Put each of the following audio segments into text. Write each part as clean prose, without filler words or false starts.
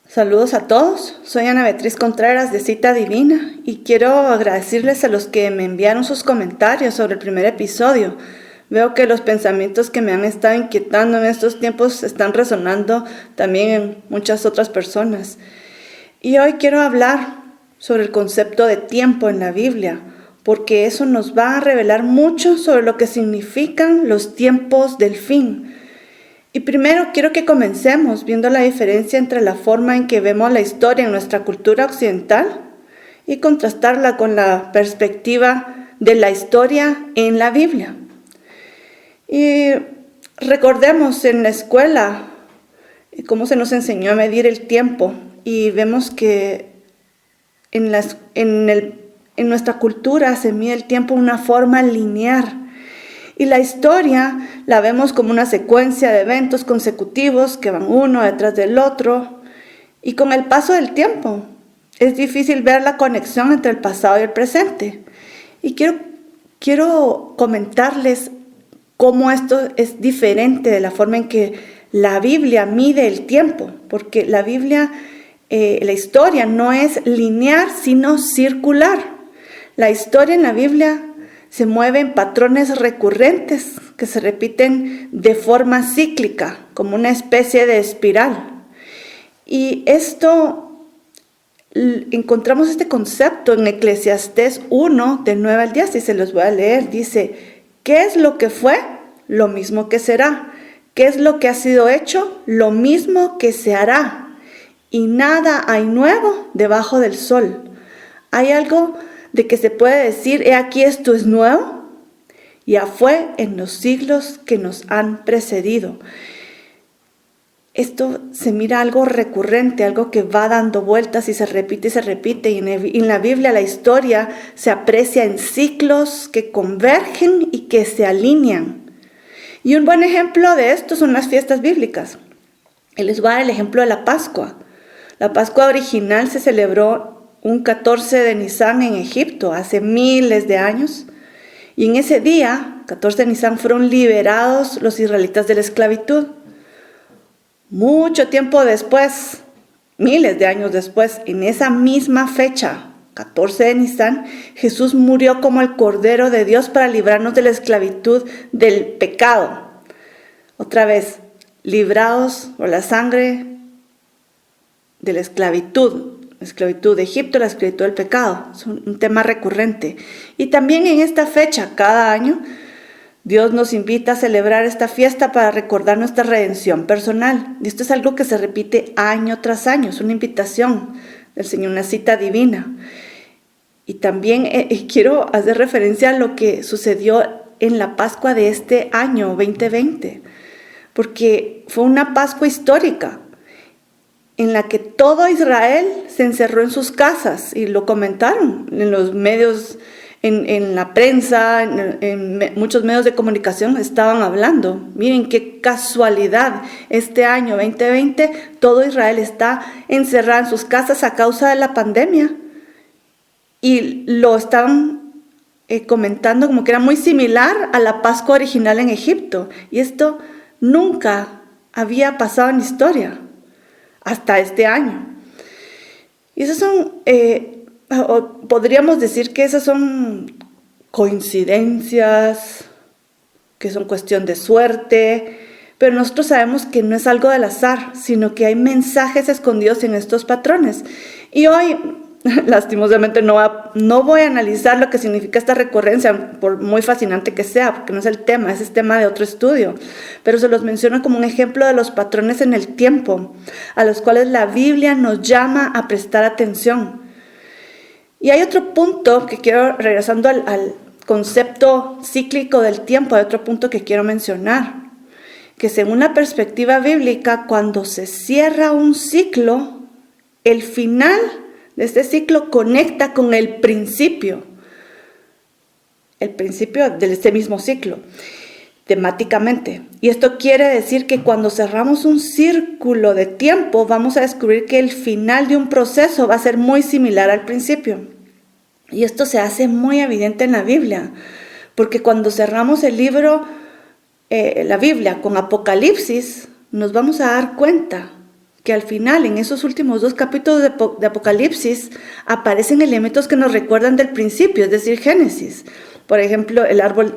Saludos a todos, soy Ana Beatriz Contreras de Cita Divina y quiero agradecerles a los que me enviaron sus comentarios sobre el primer episodio. Veo que los pensamientos que me han estado inquietando en estos tiempos están resonando también en muchas otras personas. Y hoy quiero hablar sobre el concepto de tiempo en la Biblia, porque eso nos va a revelar mucho sobre lo que significan los tiempos del fin. Y primero quiero que comencemos viendo la diferencia entre la forma en que vemos la historia en nuestra cultura occidental y contrastarla con la perspectiva de la historia en la Biblia. Y recordemos en la escuela cómo se nos enseñó a medir el tiempo y vemos que en nuestra cultura se mide el tiempo de una forma lineal. Y la historia la vemos como una secuencia de eventos consecutivos que van uno detrás del otro. Y con el paso del tiempo es difícil ver la conexión entre el pasado y el presente. Y quiero comentarles cómo esto es diferente de la forma en que la Biblia mide el tiempo. Porque la Biblia, la historia no es lineal sino circular. La historia en la Biblia se mueve en patrones recurrentes que se repiten de forma cíclica, como una especie de espiral. Y encontramos este concepto en Eclesiastés 1, del 9 al 10, y se los voy a leer. Dice: ¿qué es lo que fue? Lo mismo que será. ¿Qué es lo que ha sido hecho? Lo mismo que se hará. Y nada hay nuevo debajo del sol. ¿Hay algo de que se puede decir, he aquí esto es nuevo? Ya fue en los siglos que nos han precedido. Esto se mira algo recurrente, algo que va dando vueltas y se repite. Y en la Biblia la historia se aprecia en ciclos que convergen y que se alinean. Y un buen ejemplo de esto son las fiestas bíblicas. Y les voy a dar el ejemplo de la Pascua. La Pascua original se celebró un 14 de Nisan en Egipto, hace miles de años. Y en ese día, 14 de Nisan, fueron liberados los israelitas de la esclavitud. Mucho tiempo después, miles de años después, en esa misma fecha, 14 de Nisan, Jesús murió como el Cordero de Dios para librarnos de la esclavitud del pecado. Otra vez, librados por la sangre de la esclavitud de Egipto, la esclavitud del pecado. Es un tema recurrente. Y también en esta fecha, cada año, Dios nos invita a celebrar esta fiesta para recordar nuestra redención personal. Y esto es algo que se repite año tras año, es una invitación del Señor, una cita divina. Y también quiero hacer referencia a lo que sucedió en la Pascua de este año 2020, porque fue una Pascua histórica, en la que todo Israel se encerró en sus casas, y lo comentaron en los medios, en la prensa, en muchos medios de comunicación estaban hablando. Miren qué casualidad, este año 2020 todo Israel está encerrado en sus casas a causa de la pandemia, y lo estaban comentando como que era muy similar a la Pascua original en Egipto, y esto nunca había pasado en la historia hasta este año. Y esas son, podríamos decir que esas son coincidencias, que son cuestión de suerte, pero nosotros sabemos que no es algo del azar, sino que hay mensajes escondidos en estos patrones. Y hoy, lastimosamente, no voy a analizar lo que significa esta recurrencia, por muy fascinante que sea, porque no es el tema, ese es tema de otro estudio, pero se los menciono como un ejemplo de los patrones en el tiempo, a los cuales la Biblia nos llama a prestar atención. Y hay otro punto que quiero, regresando al concepto cíclico del tiempo, hay otro punto que quiero mencionar, que según la perspectiva bíblica, cuando se cierra un ciclo, el final de este ciclo conecta con el principio de este mismo ciclo, temáticamente. Y esto quiere decir que cuando cerramos un círculo de tiempo, vamos a descubrir que el final de un proceso va a ser muy similar al principio. Y esto se hace muy evidente en la Biblia, porque cuando cerramos el libro, la Biblia, con Apocalipsis, nos vamos a dar cuenta que al final, en esos últimos 2 capítulos de Apocalipsis, aparecen elementos que nos recuerdan del principio, es decir, Génesis. Por ejemplo,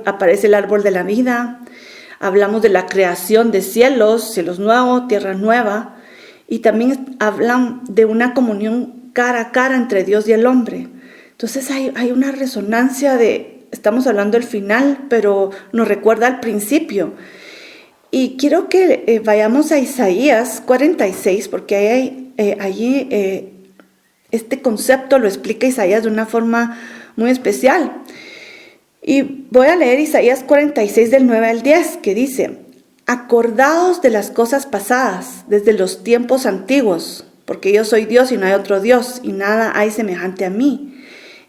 aparece el árbol de la vida, hablamos de la creación de cielos nuevos, tierra nueva, y también hablan de una comunión cara a cara entre Dios y el hombre. Entonces hay una resonancia estamos hablando del final, pero nos recuerda al principio. Y quiero que vayamos a Isaías 46, porque allí este concepto lo explica Isaías de una forma muy especial. Y voy a leer Isaías 46 del 9 al 10, que dice: acordaos de las cosas pasadas, desde los tiempos antiguos, porque yo soy Dios y no hay otro Dios, y nada hay semejante a mí.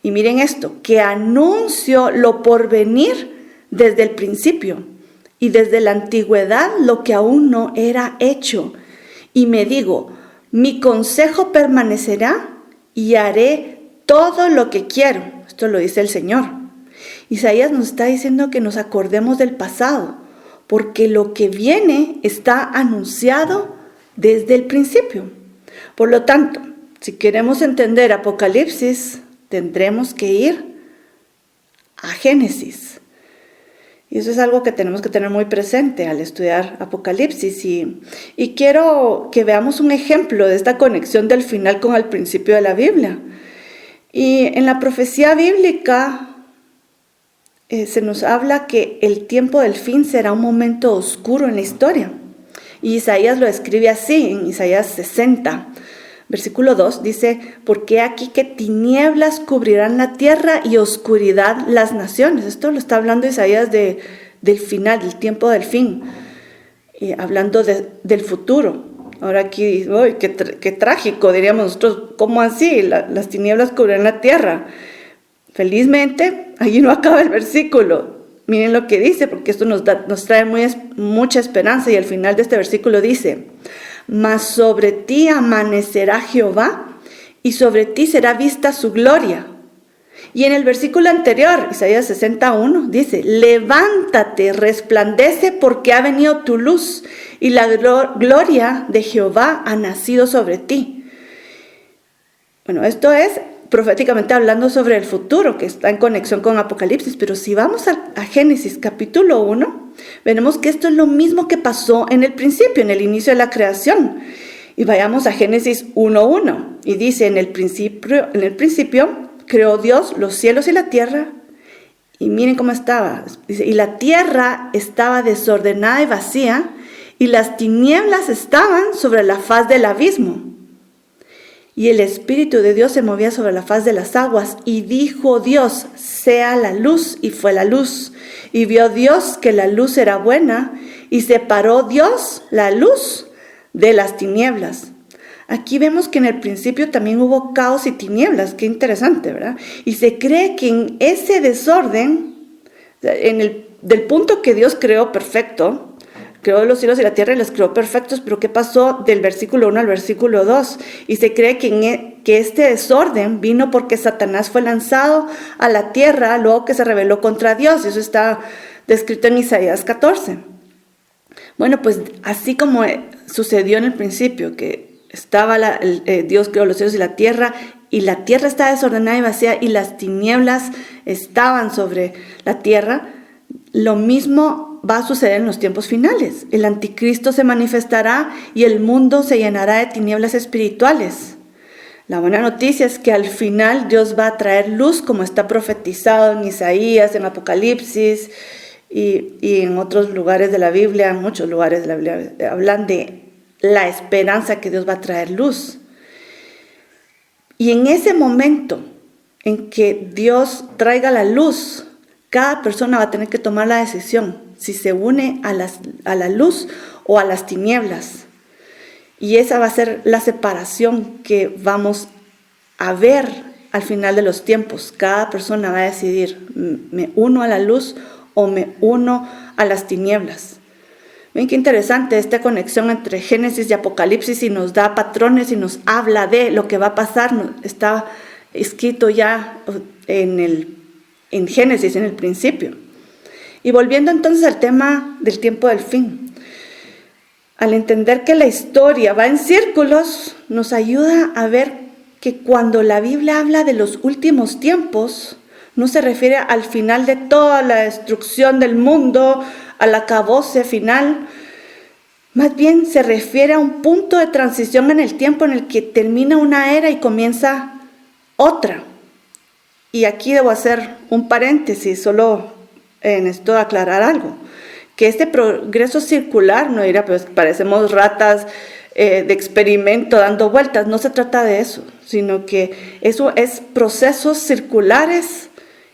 Y miren esto, que anuncio lo por venir desde el principio, y desde la antigüedad lo que aún no era hecho. Y me digo, mi consejo permanecerá y haré todo lo que quiero. Esto lo dice el Señor. Isaías nos está diciendo que nos acordemos del pasado, porque lo que viene está anunciado desde el principio. Por lo tanto, si queremos entender Apocalipsis, tendremos que ir a Génesis. Y eso es algo que tenemos que tener muy presente al estudiar Apocalipsis. Y quiero que veamos un ejemplo de esta conexión del final con el principio de la Biblia. Y en la profecía bíblica se nos habla que el tiempo del fin será un momento oscuro en la historia. Y Isaías lo describe así, en Isaías 60. Versículo 2 dice: porque aquí que tinieblas cubrirán la tierra y oscuridad las naciones. Esto lo está hablando Isaías del final, del tiempo del fin, y hablando del futuro. Ahora aquí, ¡ay, qué trágico! Diríamos nosotros, ¿cómo así? Las tinieblas cubrirán la tierra. Felizmente, allí no acaba el versículo. Miren lo que dice, porque esto nos trae mucha esperanza, y al final de este versículo dice: mas sobre ti amanecerá Jehová, y sobre ti será vista su gloria. Y en el versículo anterior, Isaías 61, dice: levántate, resplandece, porque ha venido tu luz, y la gloria de Jehová ha nacido sobre ti. Bueno, esto es proféticamente hablando sobre el futuro, que está en conexión con Apocalipsis. Pero si vamos a Génesis capítulo 1, veremos que esto es lo mismo que pasó en el principio, en el inicio de la creación. Y vayamos a Génesis 1:1, y dice: en el principio creó Dios los cielos y la tierra. Y miren cómo estaba. Dice: y la tierra estaba desordenada y vacía, y las tinieblas estaban sobre la faz del abismo. Y el Espíritu de Dios se movía sobre la faz de las aguas. Y dijo Dios: sea la luz, y fue la luz. Y vio Dios que la luz era buena, y separó Dios la luz de las tinieblas. Aquí vemos que en el principio también hubo caos y tinieblas. Qué interesante, ¿verdad? Y se cree que en ese desorden, del punto que Dios creó perfecto, creó los cielos y la tierra y los creó perfectos, pero ¿qué pasó del versículo 1 al versículo 2? Y se cree que este desorden vino porque Satanás fue lanzado a la tierra luego que se rebeló contra Dios. Eso está descrito en Isaías 14. Bueno, pues así como sucedió en el principio, que Dios creó los cielos y la tierra estaba desordenada y vacía, y las tinieblas estaban sobre la tierra, lo mismo va a suceder en los tiempos finales. El anticristo se manifestará y el mundo se llenará de tinieblas espirituales. La buena noticia es que al final Dios va a traer luz, como está profetizado en Isaías, en Apocalipsis y en otros lugares de la Biblia. En muchos lugares de la Biblia hablan de la esperanza que Dios va a traer luz. Y en ese momento en que Dios traiga la luz, cada persona va a tener que tomar la decisión si se une a la luz o a las tinieblas. Y esa va a ser la separación que vamos a ver al final de los tiempos. Cada persona va a decidir: ¿me uno a la luz o me uno a las tinieblas? Ven qué interesante esta conexión entre Génesis y Apocalipsis, y nos da patrones y nos habla de lo que va a pasar. Está escrito ya en Génesis, en el principio. Y volviendo entonces al tema del tiempo del fin. al entender que la historia va en círculos, nos ayuda a ver que cuando la Biblia habla de los últimos tiempos, no se refiere al final de toda la destrucción del mundo, al acabose final. Más bien se refiere a un punto de transición en el tiempo en el que termina una era y comienza otra. Y aquí debo hacer un paréntesis, solo necesito aclarar algo. Que este progreso circular, no dirá, pues parecemos ratas de experimento dando vueltas, no se trata de eso, sino que eso es procesos circulares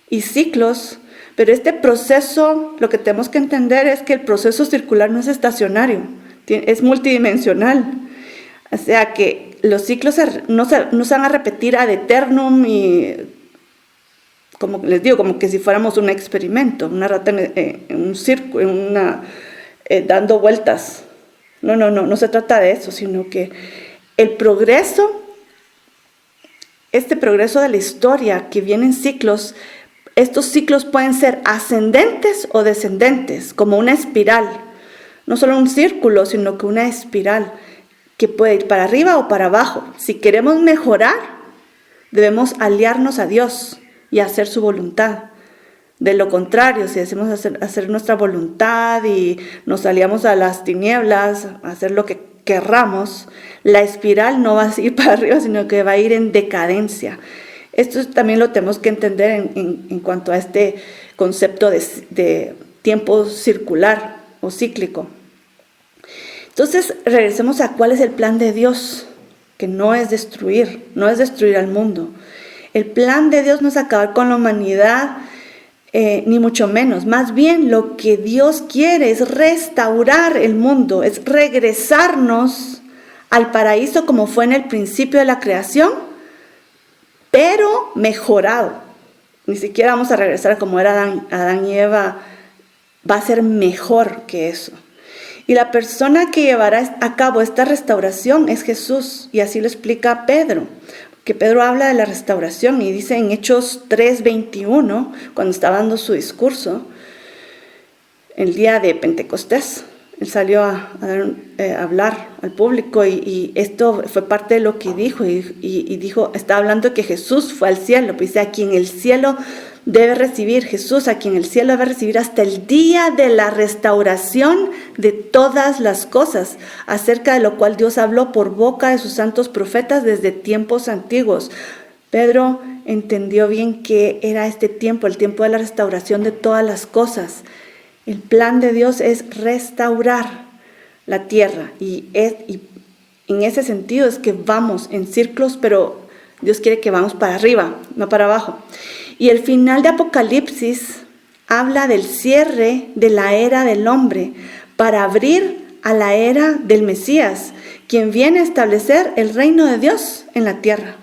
y ciclos, pero este proceso, lo que tenemos que entender es que el proceso circular no es estacionario, es multidimensional, o sea que los ciclos no se van a repetir ad eternum y, como les digo, como que si fuéramos un experimento, una rata en un círculo, dando vueltas. No se trata de eso, sino que el progreso, este progreso de la historia que viene en ciclos, estos ciclos pueden ser ascendentes o descendentes, como una espiral. No solo un círculo, sino que una espiral que puede ir para arriba o para abajo. Si queremos mejorar, debemos aliarnos a Dios y hacer su voluntad. De lo contrario, si decimos hacer nuestra voluntad y nos aliamos a las tinieblas, a hacer lo que querramos, la espiral no va a ir para arriba, sino que va a ir en decadencia. Esto también lo tenemos que entender en cuanto a este concepto de tiempo circular o cíclico. Entonces, regresemos a cuál es el plan de Dios, que no es destruir al mundo. El plan de Dios no es acabar con la humanidad, ni mucho menos. Más bien lo que Dios quiere es restaurar el mundo, es regresarnos al paraíso como fue en el principio de la creación, pero mejorado. Ni siquiera vamos a regresar como era Adán y Eva, va a ser mejor que eso. Y la persona que llevará a cabo esta restauración es Jesús, y así lo explica Pedro. Que Pedro habla de la restauración y dice en Hechos 3:21, cuando estaba dando su discurso, el día de Pentecostés, él salió a hablar al público y esto fue parte de lo que dijo, y dijo, está hablando de que Jesús fue al cielo, pues dice, a quien el cielo debe recibir, Jesús, a quien el cielo debe recibir hasta el día de la restauración de todas las cosas, acerca de lo cual Dios habló por boca de sus santos profetas desde tiempos antiguos. Pedro entendió bien que era este tiempo, el tiempo de la restauración de todas las cosas. El plan de Dios es restaurar la tierra y en ese sentido es que vamos en círculos, pero Dios quiere que vamos para arriba, no para abajo. Y el final de Apocalipsis habla del cierre de la era del hombre para abrir a la era del Mesías, quien viene a establecer el reino de Dios en la tierra.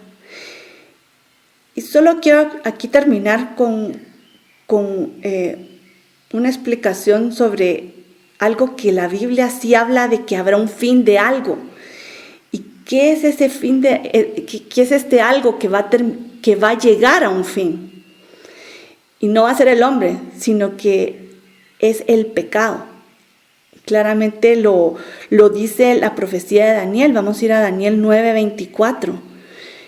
Y solo quiero aquí terminar con una explicación sobre algo que la Biblia sí habla de que habrá un fin de algo. ¿Y qué es ese fin qué es este algo que va a llegar a un fin? Y no va a ser el hombre, sino que es el pecado. Claramente lo dice la profecía de Daniel. Vamos a ir a Daniel 9:24.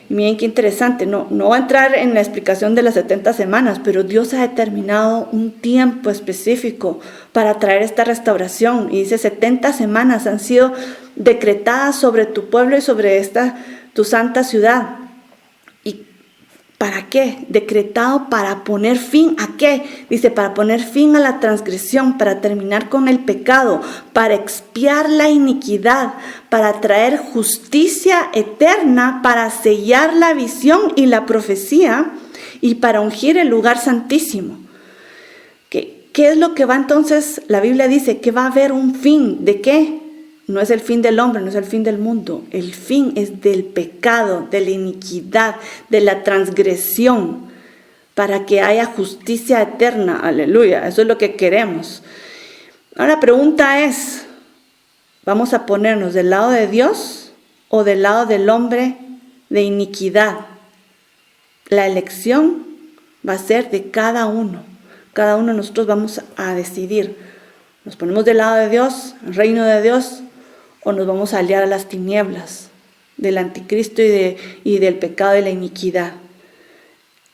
Y miren qué interesante, no va a entrar en la explicación de las 70 semanas, pero Dios ha determinado un tiempo específico para traer esta restauración. Y dice, 70 semanas han sido decretadas sobre tu pueblo y sobre tu santa ciudad. ¿Y para qué? Decretado para poner fin ¿a qué? Dice, para poner fin a la transgresión, para terminar con el pecado, para expiar la iniquidad, para traer justicia eterna, para sellar la visión y la profecía y para ungir el lugar santísimo. ¿Qué es lo que va entonces? La Biblia dice que va a haber un fin. ¿De qué? No es el fin del hombre, no es el fin del mundo. El fin es del pecado, de la iniquidad, de la transgresión, para que haya justicia eterna. Aleluya, eso es lo que queremos. Ahora la pregunta es, ¿vamos a ponernos del lado de Dios o del lado del hombre de iniquidad? La elección va a ser de cada uno. Cada uno de nosotros vamos a decidir. ¿Nos ponemos del lado de Dios, el reino de Dios, o nos vamos a aliar a las tinieblas del anticristo y del pecado y la iniquidad.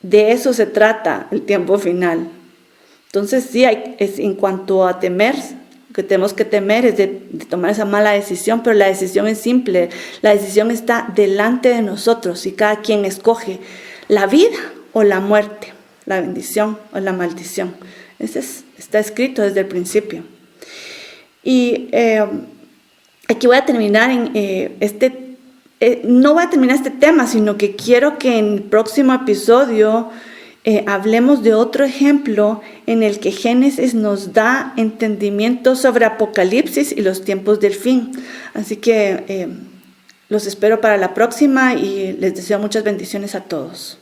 De eso se trata el tiempo final. Entonces sí, en cuanto a temer, lo que tenemos que temer es de tomar esa mala decisión, pero la decisión es simple. La decisión está delante de nosotros y cada quien escoge la vida o la muerte, la bendición o la maldición. Está escrito desde el principio. Y aquí voy a terminar no voy a terminar este tema, sino que quiero que en el próximo episodio hablemos de otro ejemplo en el que Génesis nos da entendimiento sobre Apocalipsis y los tiempos del fin. Así que los espero para la próxima y les deseo muchas bendiciones a todos.